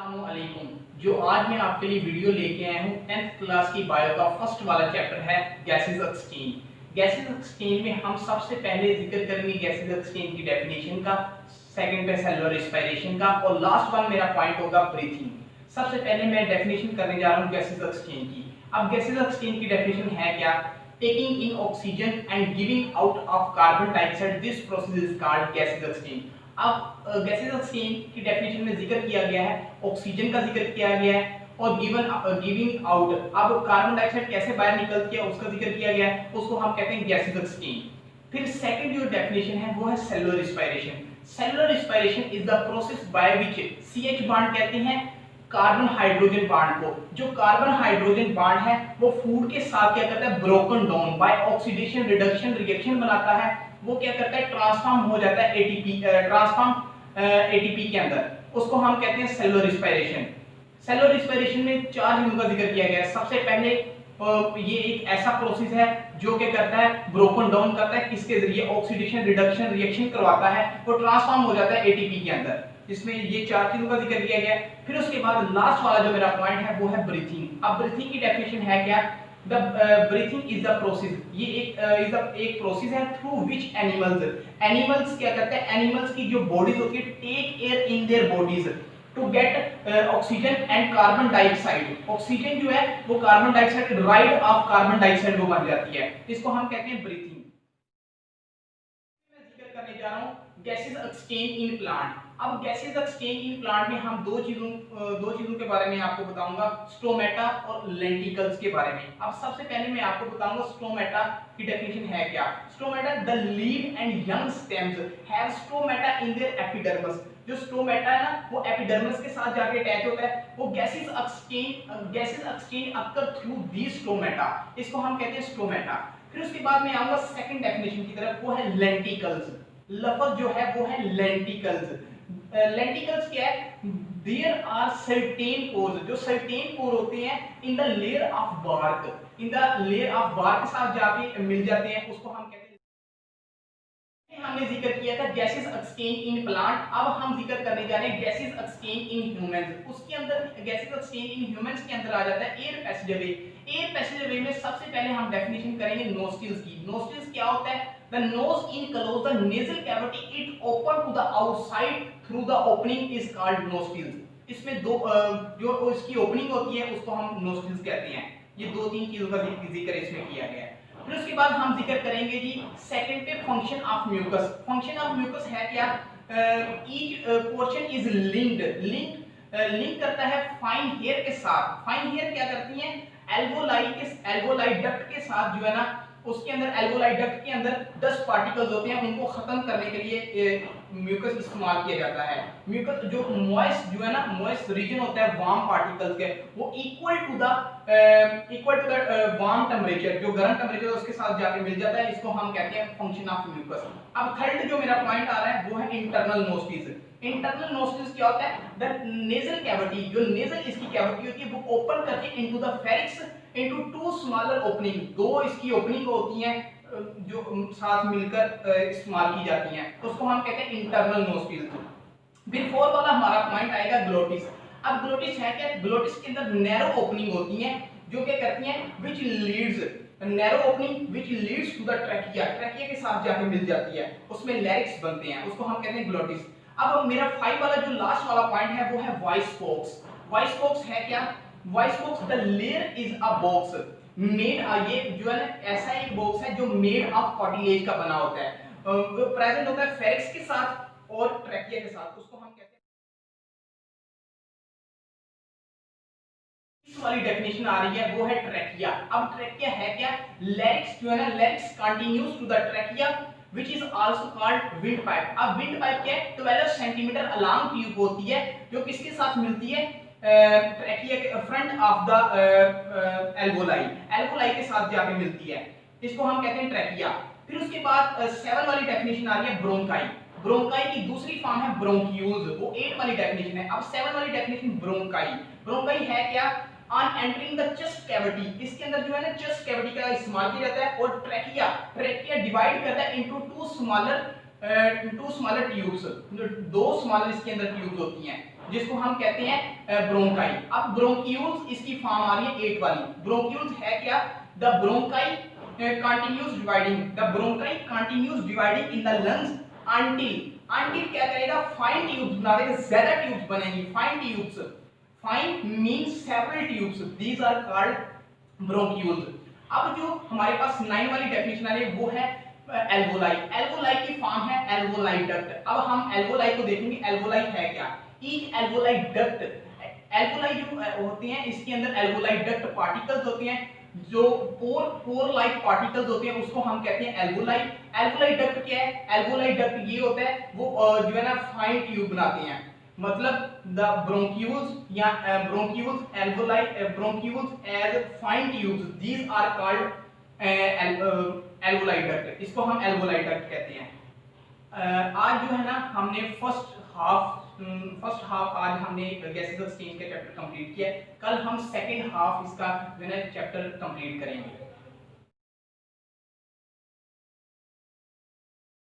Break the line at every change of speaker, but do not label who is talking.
अस्सलामुअलैकुम। जो आज मैं आपके लिए वीडियो लेके आया हूँ 10th क्लास की बायो का फर्स्ट वाला चैप्टर है गैसेस एक्सचेंज। गैसेस एक्सचेंज में हम सबसे पहले जिक्र करेंगे गैसेस एक्सचेंज की डेफिनेशन का, सेकंड पे सेलुलर रिस्पायरेशन का और लास्ट वन मेरा पॉइंट होगा ब्रीथिंग। सबसे पहले मैं डेफिनेशन करने जा रहा हूँ गैसेस एक्सचेंज की। अब गैसेस एक्सचेंज की डेफिनेशन है क्या? Taking in oxygen and giving out of carbon dioxide, this process is called gases exchange. अब गैसेस एक्सचेंज की डेफिनेशन में जिक्र किया गया है, ऑक्सीजन का जिक्र किया गया है और गिविंग आउट, अब कार्बन डाइऑक्साइड कैसे बाहर निकलती है उसका जिक्र किया गया है, उसको हम कहते हैं गैसेस एक्सचेंज। फिर सेकंड जो डेफिनेशन है वो है cellular respiration. Cellular respiration is the process by which CH bond कहते हैं कार्बन हाइड्रोजन बॉन्ड को। जो कार्बन हाइड्रोजन बॉन्ड है वो फूड के साथ क्या करता है, broken down by oxidation reduction reaction बनाता है, वो क्या करता है, ट्रांसफॉर्म हो जाता है ATP के अंदर, उसको हम कहते हैं सेलुलर रिस्पायरेशन। सेलुलर रिस्पायरेशन में चार चीजों का जिक्र किया गया है। सबसे पहले ये एक ऐसा प्रोसेस है जो क्या करता है, ब्रोकन डाउन करता है, किसके जरिए, ऑक्सीडेशन रिडक्शन रिएक्शन करवाता है, वो ट्रांसफॉर्म हो जाता है ATP के अंदर। इसमें ये चार चीजों का जिक्र किया गया है। फिर उसके बाद लास्ट वाला जो मेरा पॉइंट है वो है ब्रीथिंग। अब ब्रीथिंग की डेफिनेशन है क्या? The breathing is the process, ये एक प्रोसेस है थ्रू विच एनिमल्स क्या करते हैं, एनिमल्स की जो बॉडीज होती है take air in their bodies to get oxygen and carbon dioxide. Oxygen जो है वो carbon dioxide, rid of carbon dioxide वो बन जाती है, इसको हम कहते हैं ब्रीथिंग। मैं जिक्र करने जा रहा हूं गैसेस एक्सचेंज इन प्लांट। अब गैसेस एक्सचेंज इन प्लांट में हम दो चीजों के बारे में आपको बताऊंगा, स्टोमेटा और लेंटिकल्स के बारे में। अब सबसे पहले मैं आपको बताऊंगा स्टोमेटा की डेफिनेशन है क्या। Stomata, the leave and young stems have stomata in their epidermis. जो स्टोमेटा है ना वो एपिडर्मिस के साथ जाके अटैच होता है, वो gases exchange occur through the stomata, इसको हम कहते हैं स्टोमेटा। फिर उसके बाद में आऊंगा सेकंड डेफिनेशन की तरफ, वो है लेंटिकल्स। लफज जो है वो है लेंटिकल्स। लेंटिकल्स क्या है? देयर आर सर्टेन पोर्स, जो सर्टेन पोर होते हैं in the layer of bark, in the layer of bark के साथ जाके मिल जाते हैं, उसको हम कहते हैं। हमने जिक्र किया था गैसेस एक्सचेंज इन प्लांट, अब हम जिक्र करने जा रहे हैं गैसेस एक्सचेंज इन ह्यूमंस। उसके अंदर गैसेस एक्सचेंज इन ह्यूमंस के अंदर आ जाता है एयर पैसेजवे। एयर पैसेजवे में सबसे पहले हम डेफिनेशन करेंगे नोस्ट्रिल्स की। नोस्ट्रिल्स क्या होता है? The nose encloses the nasal cavity, it open to the outside through the opening is called nostrils। इसमें दो जो इसकी ओपनिंग होती है उसको हम नोस्ट्रिल्स कहते हैं। ये दो तीन चीजों का जिक्र इसमें किया गया है। फिर उसके बाद हम जिक्र करेंगे जी सेकंड पे function of mucus. Function of mucus है क्या? ईच पोर्शन इज लिंक करता है फाइन हेयर के साथ। फाइन हेयर क्या करती हैं? एल्वोलाई डक्ट के साथ जो है ना, उसके अंदर एल्वोलाई डक्ट के अंदर डस्ट पार्टिकल्स होते हैं, उनको खत्म करने के लिए म्यूकस इस्तेमाल किया जाता है। म्यूकस जो मॉइस्ट जो है ना, मॉइस्ट रीजन होता है वार्म पार्टिकल्स के, वो equal to the warm temperature, जो गर्म टेम्परेचर उसके साथ जाके मिल जाता है, इसको हम कहते हैं फंक्शन ऑफ म्यूकस। अब थर्ड जो मेरा पॉइंट आ रहा है वो है इंटरनल नोस्ट्रिल्स। इंटरनल नोस्ट्रिल्स क्या होता है? द नेजल कैविटी, जो नेजल इसकी कैविटी होती है वो ओपन करके into the pharynx into two smaller opening, दो इसकी ओपनिंग होती हैं जो साथ मिलकर इस्तेमाल की जाती हैं, तो उसको हम कहते हैं इंटरनल नोस्ट्रिल्स। फिर फोर्थ वाला हमारा पॉइंट आएगा ग्लोटिस। अब ग्लोटिस है क्या? ग्लोटिस के अंदर नैरो ओपनिंग होती हैं जो क्या करती हैं, which leads narrow opening which leads to the trachea, trachea के साथ जाके मिल जाती है, उसमें लैरिक्स बनते हैं, उसको हम कहते हैं ग्लोटिस। अब मेरा 5 वाला जो लास्ट वाला पॉइंट है वो है वॉइस बॉक्स। वॉइस बॉक्स है क्या? Voice box, the layer is a box made, ये जो है ना ऐसा एक बॉक्स है जो मेड ऑफ कार्टिलेज का बना होता है, वो प्रेजेंट होता है फेरिक्स के साथ और ट्रैकिया के साथ, उसको हम कहते हैं। इस वाली डेफिनेशन आ रही है वो है ट्रैकिया। अब ट्रैकिया है क्या? लैरिक्स जो है ना, larynx continues to the trachea which is also called wind pipe। अब wind pipe क्या है? 12 सेंटीमीटर अलोंग ट्यूब होती है जो किसके साथ मिलती है, ट्रैकिया के फ्रंट ऑफ द एल्वोलाई के साथ जाके मिलती है, इसको हम कहते हैं ट्रैकिया। फिर उसके बाद 7 वाली डेफिनेशन आ रही है ब्रोंकाई। ब्रोंकाई की दूसरी फॉर्म है ब्रोंक्यूल्स, वो 8 वाली डेफिनेशन है। अब 7 वाली डेफिनेशन ब्रोंकाई। ब्रोंकाई है क्या? On entering the chest cavity, इसके अंदर जो है ना चेस्ट कैविटी का इस्तेमाल किया जाता है, और ट्रैकिया डिवाइड करता है into two smaller two smaller tubes, दो स्मॉलर इसके अंदर ट्यूब्स होती हैं जिसको हम कहते हैं ब्रोंकाई। अब ब्रोंक्यूल्स इसकी फॉर्म आ रही है 8 वाली। ब्रोंक्यूल्स है क्या? The bronchi continues dividing, the bronchi continues dividing in the lungs until क्या करेगा? फाइन ट्यूब्स बना देगा, ज्यादा ट्यूब्स बनेंगी, fine tubes. Fine means several tubes, these are called bronchioles। अब जो हमारे पास 9 वाली डेफिनेशन आ रही है वो है एल्वोलाई। एल्वोलाई की फॉर्म है एल्वोलाई डक्ट। अब हम एल्वोलाई को देखेंगे, एल्वोलाई है क्या? ईच एल्वोलाई डक्ट, एल्वोलाई जो होती हैं इसके अंदर एल्वोलाई डक्ट पार्टिकल्स होते हैं, जो पोर लाइक पार्टिकल्स होते हैं उसको हम कहते हैं एल्वोलाई। एल्वोलाई डक्ट क्या है? एल्वोलाई डक्ट ये होता है वो जो है ना फाइन ट्यूब बनाते हैं, मतलब द ब्रोंक्यूल्स या bronchioles alveoli bronchioles as fine tubes, these are called alveoli duct, इसको हम एल्वोलाई डक्ट कहते हैं। आज जो है ना हमने फर्स्ट हाफ आज हमने गैसेस एक्सचेंज का चैप्टर कंप्लीट किया है। कल हम सेकंड हाफ इसका जो है ना चैप्टर कंप्लीट करेंगे।